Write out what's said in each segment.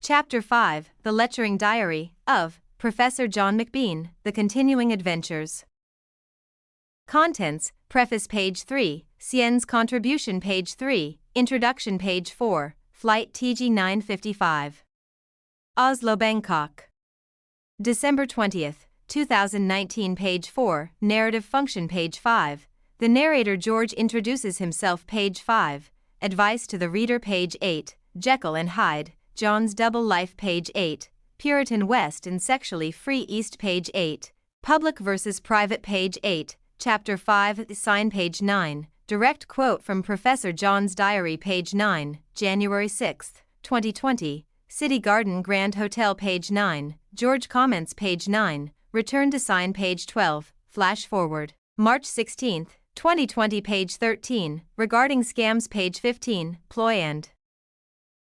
Chapter 5, The Lechering Diary, of Professor John Mcbean, The Continuing Adventures. Contents, Preface page 3, Sine's Contribution page 3, Introduction page 4, Flight TG 955. Oslo, Bangkok. December 20th, 2019 page 4, Narrative Function page 5, The narrator George introduces himself page 5, Advice to the reader page 8, Jekyll and Hyde, John's Double Life page 8, Puritan West and Sexually Free East page 8, Public versus Private page 8, Chapter 5, Sine page 9, Direct quote from Professor John's Diary page 9, January 6, 2020, City Garden Grand Hotel page 9, George comments page 9, Return to Sine page 12, Flash forward, March 16, 2020 page 13, Regarding Scams page 15, Ploy and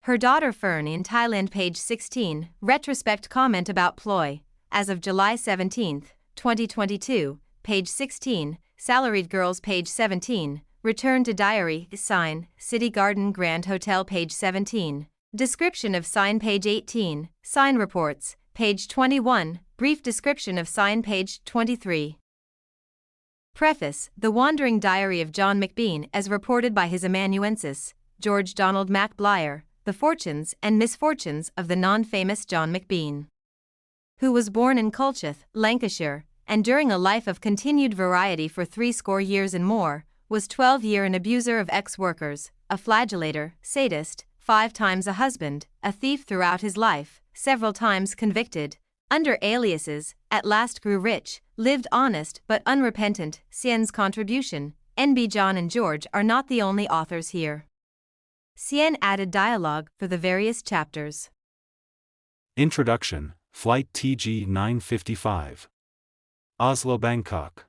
her daughter Fern in Thailand page 16, Retrospect comment about Ploy, as of July 17, 2022, page 16, Salaried Girls page 17, Return to Diary, Sine, City Garden Grand Hotel page 17, Description of Sine page 18, Sine Reports, page 21, Brief description of Sine page 23. Preface, The Wandering Diary of John Mcbean as reported by his amanuensis, George Donald MacBlyer, The Fortunes and Misfortunes of the Non-Famous John Mcbean, who was born in Colchester, Lancashire, and during a life of continued variety for 60 years and more, was 12-year an abuser of ex-workers, a flagellator, sadist, 5 times a husband, a thief throughout his life, several times convicted, under aliases, at last grew rich, lived honest but unrepentant. Sine's contribution, N.B. John and George are not the only authors here. Sine added dialogue for the various chapters. Introduction, Flight TG 955. Oslo, Bangkok.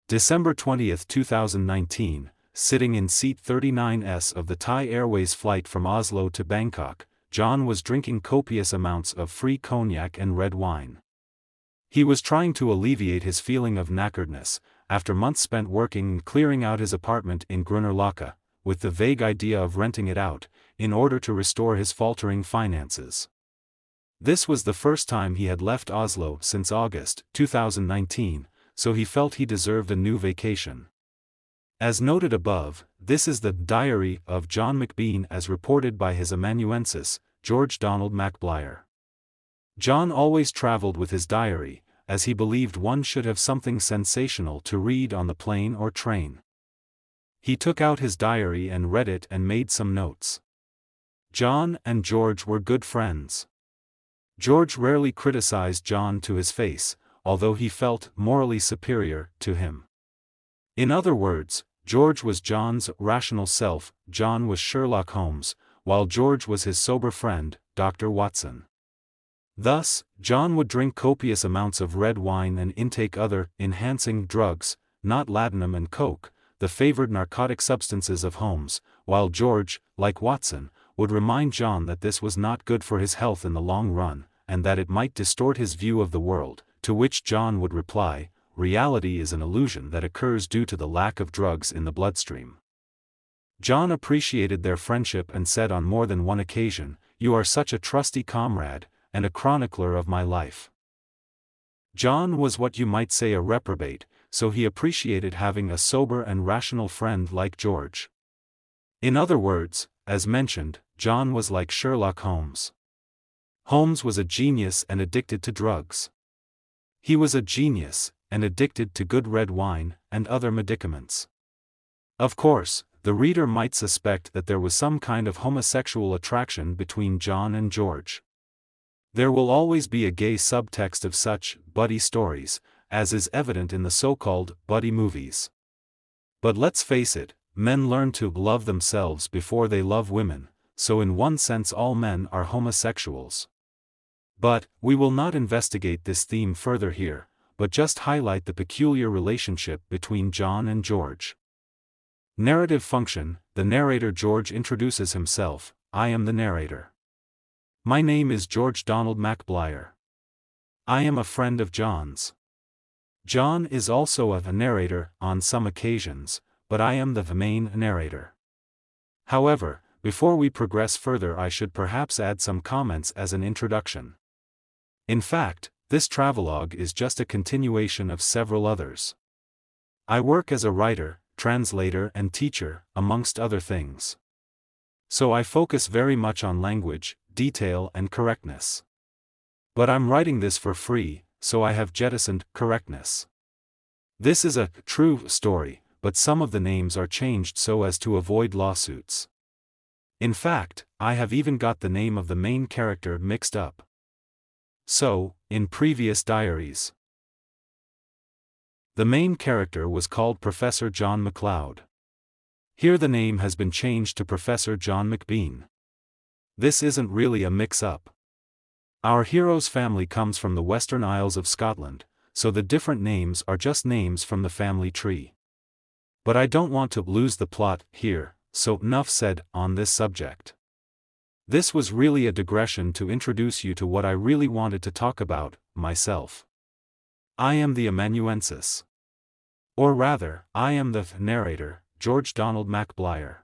December 20, 2019, sitting in seat 39S of the Thai Airways flight from Oslo to Bangkok, John was drinking copious amounts of free cognac and red wine. He was trying to alleviate his feeling of knackeredness, after months spent working and clearing out his apartment in Grünerløkka, with the vague idea of renting it out, in order to restore his faltering finances. This was the first time he had left Oslo since August 2019, so he felt he deserved a new vacation. As noted above, this is the Diary of John Mcbean as reported by his amanuensis, George Donald MacBlyer. John always traveled with his diary, as he believed one should have something sensational to read on the plane or train. He took out his diary and read it and made some notes. John and George were good friends. George rarely criticized John to his face, although he felt morally superior to him. In other words, George was John's rational self, John was Sherlock Holmes, while George was his sober friend, Dr. Watson. Thus, John would drink copious amounts of red wine and intake other enhancing drugs, not laudanum and coke, the favored narcotic substances of Holmes, while George, like Watson, would remind John that this was not good for his health in the long run, and that it might distort his view of the world, to which John would reply, reality is an illusion that occurs due to the lack of drugs in the bloodstream. John appreciated their friendship and said on more than one occasion, "You are such a trusty comrade, and a chronicler of my life." John was what you might say a reprobate, so he appreciated having a sober and rational friend like George. In other words, as mentioned, John was like Sherlock Holmes. Holmes was a genius and addicted to drugs. He was a genius, and addicted to good red wine and other medicaments. Of course, the reader might suspect that there was some kind of homosexual attraction between John and George. There will always be a gay subtext of such buddy stories, as is evident in the so-called buddy movies. But let's face it, men learn to love themselves before they love women, so in one sense all men are homosexuals. But, we will not investigate this theme further here, but just highlight the peculiar relationship between John and George. Narrative function, the narrator George introduces himself, I am the narrator. My name is George Donald MacBlyer. I am a friend of John's. John is also a narrator on some occasions, but I am the main narrator. However, before we progress further I should perhaps add some comments as an introduction. In fact, this travelogue is just a continuation of several others. I work as a writer, translator and teacher, amongst other things. So I focus very much on language, detail and correctness. But I'm writing this for free, so I have jettisoned correctness. This is a true story, but some of the names are changed so as to avoid lawsuits. In fact, I have even got the name of the main character mixed up. So, in previous diaries, the main character was called Professor John MacLeod. Here the name has been changed to Professor John Mcbean. This isn't really a mix-up. Our hero's family comes from the Western Isles of Scotland, so the different names are just names from the family tree. But I don't want to lose the plot here, so enough said on this subject. This was really a digression to introduce you to what I really wanted to talk about, myself. I am the amanuensis. Or rather, I am the narrator, George Donald MacBlyer.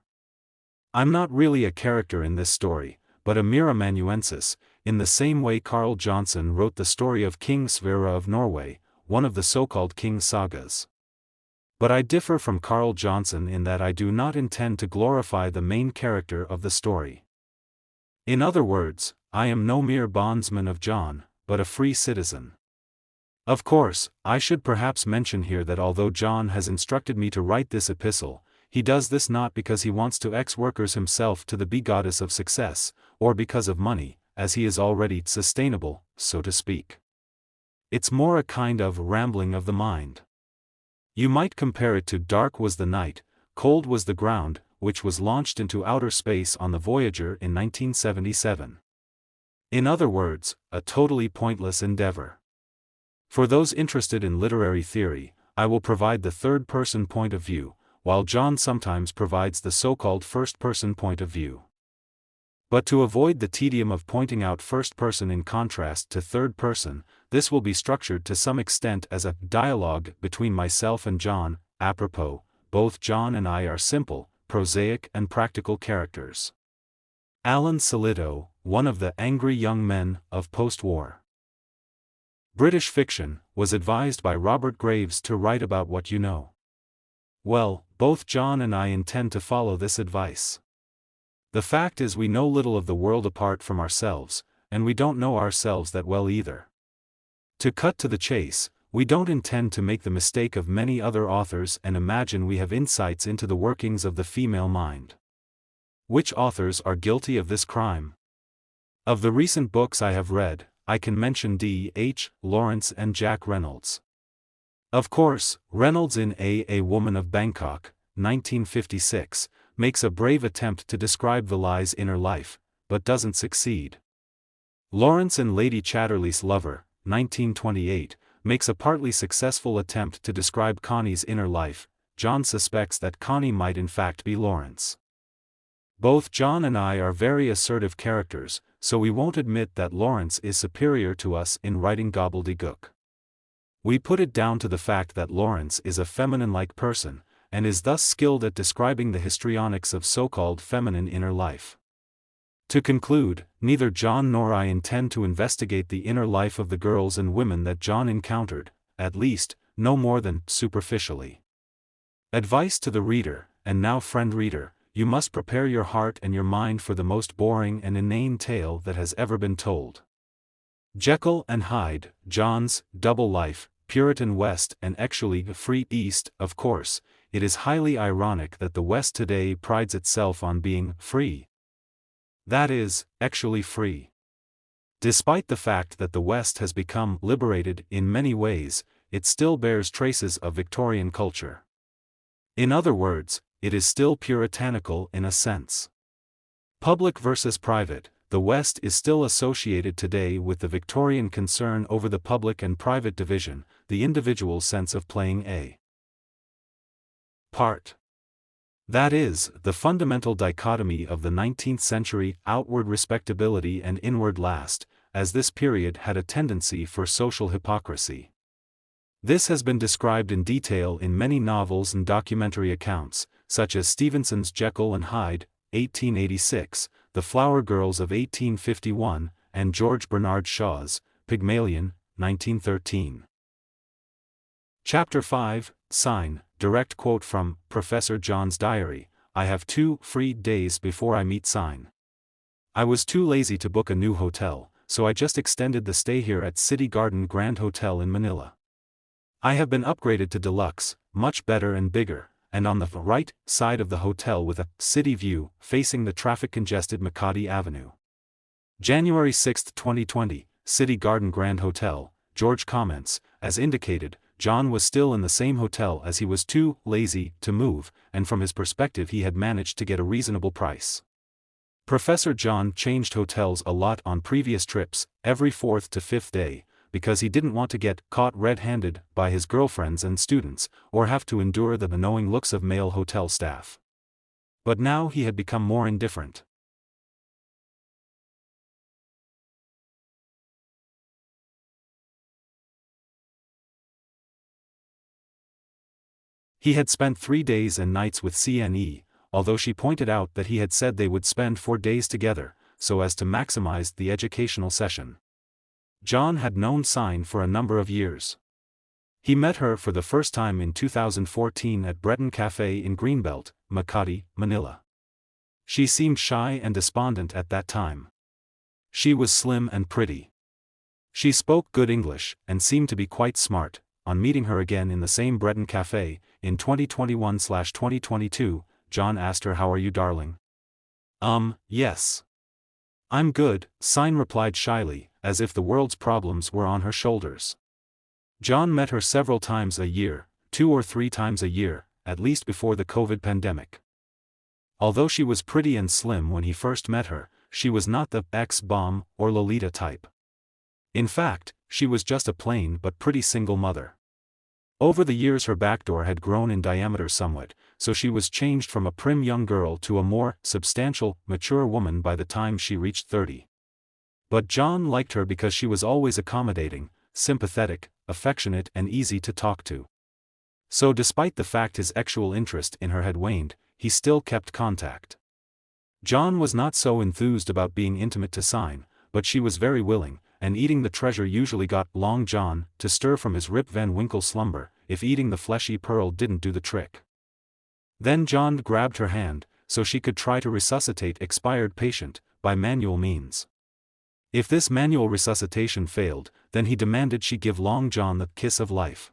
I'm not really a character in this story, but a mere amanuensis, in the same way Carl Johnson wrote the story of King Sverre of Norway, one of the so-called King sagas. But I differ from Carl Johnson in that I do not intend to glorify the main character of the story. In other words, I am no mere bondsman of John, but a free citizen. Of course, I should perhaps mention here that although John has instructed me to write this epistle, he does this not because he wants to ex-workers himself to the goddess of success, or because of money, as he is already sustainable, so to speak. It's more a kind of rambling of the mind. You might compare it to Dark was the night, cold was the ground, which was launched into outer space on the Voyager in 1977. In other words, a totally pointless endeavor. For those interested in literary theory, I will provide the third-person point of view, while John sometimes provides the so-called first-person point of view. But to avoid the tedium of pointing out first-person in contrast to third-person, this will be structured to some extent as a dialogue between myself and John. Apropos, both John and I are simple, prosaic and practical characters. Alan Sillitoe, one of the angry young men of post-war British fiction, was advised by Robert Graves to write about what you know. Well, both John and I intend to follow this advice. The fact is we know little of the world apart from ourselves, and we don't know ourselves that well either. To cut to the chase, we don't intend to make the mistake of many other authors and imagine we have insights into the workings of the female mind. Which authors are guilty of this crime? Of the recent books I have read, I can mention D. H. Lawrence and Jack Reynolds. Of course, Reynolds in A Woman of Bangkok, 1956, makes a brave attempt to describe Vali's inner life, but doesn't succeed. Lawrence in Lady Chatterley's Lover, 1928, makes a partly successful attempt to describe Connie's inner life. John suspects that Connie might in fact be Lawrence. Both John and I are very assertive characters, so we won't admit that Lawrence is superior to us in writing gobbledygook. We put it down to the fact that Lawrence is a feminine-like person, and is thus skilled at describing the histrionics of so-called feminine inner life. To conclude, neither John nor I intend to investigate the inner life of the girls and women that John encountered, at least, no more than superficially. Advice to the reader, and now friend reader, you must prepare your heart and your mind for the most boring and inane tale that has ever been told. Jekyll and Hyde, John's double life, Puritan West and actually free East. Of course, it is highly ironic that the West today prides itself on being free. That is, actually free. Despite the fact that the West has become liberated in many ways, it still bears traces of Victorian culture. In other words, it is still puritanical in a sense. Public versus private, the West is still associated today with the Victorian concern over the public and private division, the individual's sense of playing a part. That is, the fundamental dichotomy of the 19th century, outward respectability and inward last, as this period had a tendency for social hypocrisy. This has been described in detail in many novels and documentary accounts, such as Stevenson's Jekyll and Hyde, 1886, The Flower Girls of 1851, and George Bernard Shaw's Pygmalion, 1913. Chapter 5, Sine, direct quote from Professor John's diary. I have 2 free days before I meet Sine. I was too lazy to book a new hotel, so I just extended the stay here at City Garden Grand Hotel in Manila. I have been upgraded to deluxe, much better and bigger, and on the right side of the hotel with a city view facing the traffic-congested Makati Avenue. January 6, 2020, City Garden Grand Hotel. George comments, as indicated, John was still in the same hotel as he was too lazy to move, and from his perspective he had managed to get a reasonable price. Professor John changed hotels a lot on previous trips, every 4th to 5th day, because he didn't want to get caught red-handed by his girlfriends and students, or have to endure the knowing looks of male hotel staff. But now he had become more indifferent. He had spent 3 days and nights with Sine, although she pointed out that he had said they would spend 4 days together, so as to maximize the educational session. John had known Sine for a number of years. He met her for the first time in 2014 at Breton Cafe in Greenbelt, Makati, Manila. She seemed shy and despondent at that time. She was slim and pretty. She spoke good English, and seemed to be quite smart. On meeting her again in the same Breton Cafe, in 2021/2022, John asked her, "How are you, darling?" Yes. I'm good," Sine replied shyly, as if the world's problems were on her shoulders. John met her several times a year, 2 or 3 times a year, at least before the COVID pandemic. Although she was pretty and slim when he first met her, she was not the ex-bomb or Lolita type. In fact, she was just a plain but pretty single mother. Over the years her backdoor had grown in diameter somewhat, so she was changed from a prim young girl to a more substantial, mature woman by the time she reached 30. But John liked her because she was always accommodating, sympathetic, affectionate and easy to talk to. So despite the fact his actual interest in her had waned, he still kept contact. John was not so enthused about being intimate to Sine, but she was very willing, and eating the treasure usually got Long John to stir from his Rip Van Winkle slumber, if eating the fleshy pearl didn't do the trick. Then John grabbed her hand, so she could try to resuscitate expired patient, by manual means. If this manual resuscitation failed, then he demanded she give Long John the kiss of life.